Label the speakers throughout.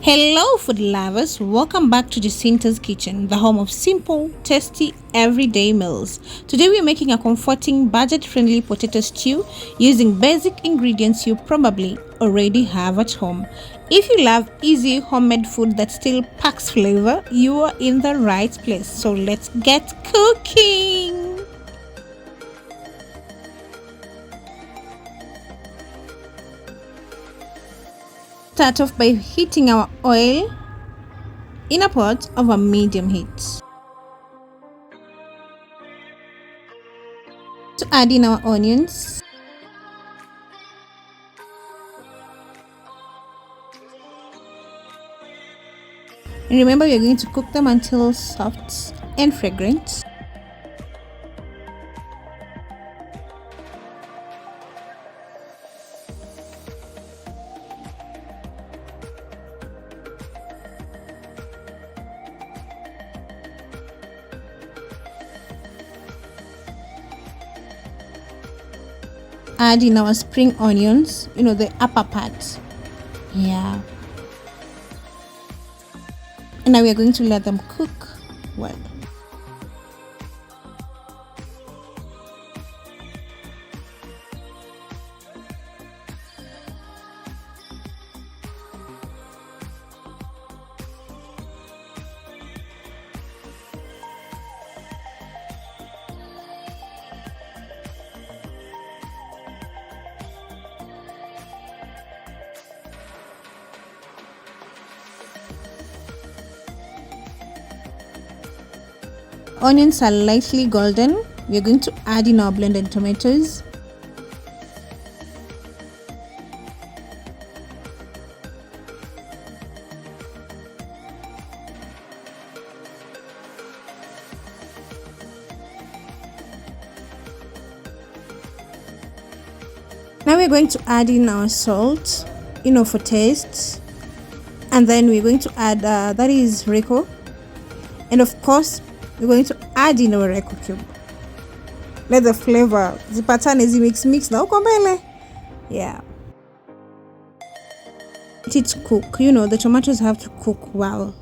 Speaker 1: Hello, food lovers. Welcome back to Jacinta's Kitchen, the home of simple, tasty, everyday meals. Today, we are making a comforting, budget friendly potato stew using basic ingredients you probably already have at home. If you love easy homemade food that still packs flavor, you are in the right place. So, let's get cooking. Start off by heating our oil in a pot over medium heat. To add in our onions, and remember we are going to cook them until soft and fragrant. Add in our spring onions, the upper part. Yeah. And now we are going to let them cook well. Onions are lightly golden. We are going to add in our blended tomatoes. Now we're going to add in our salt, for taste. And then we're going to add, that is Rico. And of course, we're going to add in our Rico cube. Let the flavor, the pattern is mix now. Yeah. Let it cook. The tomatoes have to cook well.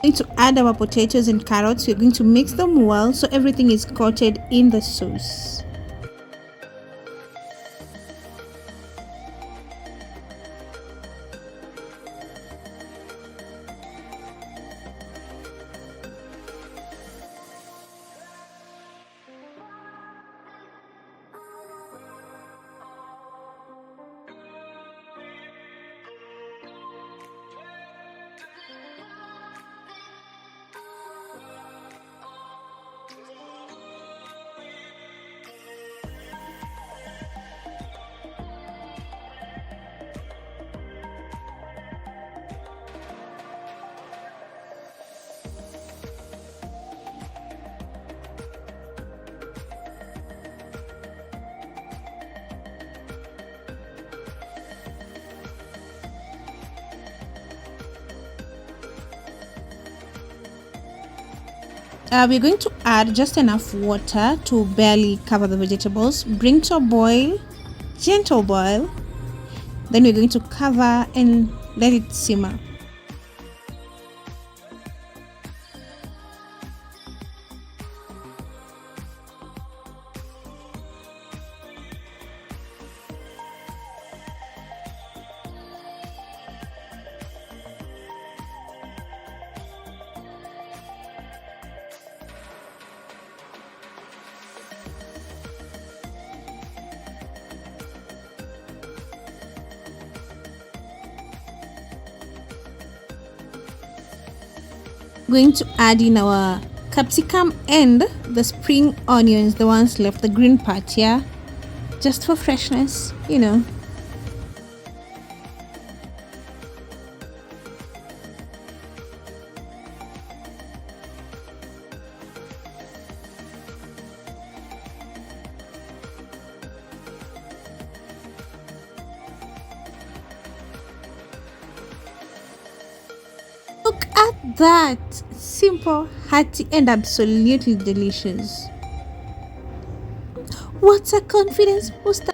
Speaker 1: Going to add our potatoes and carrots. We're going to mix them well so everything is coated in the sauce. We're going to add just enough water to barely cover the vegetables. Bring to a boil, gentle boil. Then we're going to cover and let it simmer. Going to add in our capsicum and the spring onions, the ones left, the green part, yeah, just for freshness. That simple, hearty, and absolutely delicious. What a confidence booster!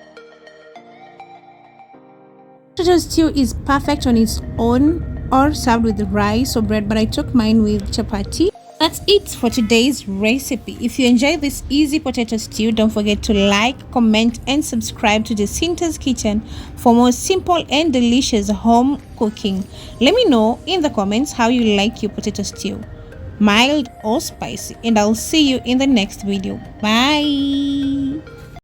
Speaker 1: Potato stew is perfect on its own or served with rice or bread, but I took mine with chapati. That's it for today's recipe. If you enjoy this easy potato stew, don't forget to like, comment, and subscribe to Jacinta's Kitchen for more simple and delicious home cooking. Let me know in the comments how you like your potato stew, mild or spicy, and I'll see you in the next video. Bye.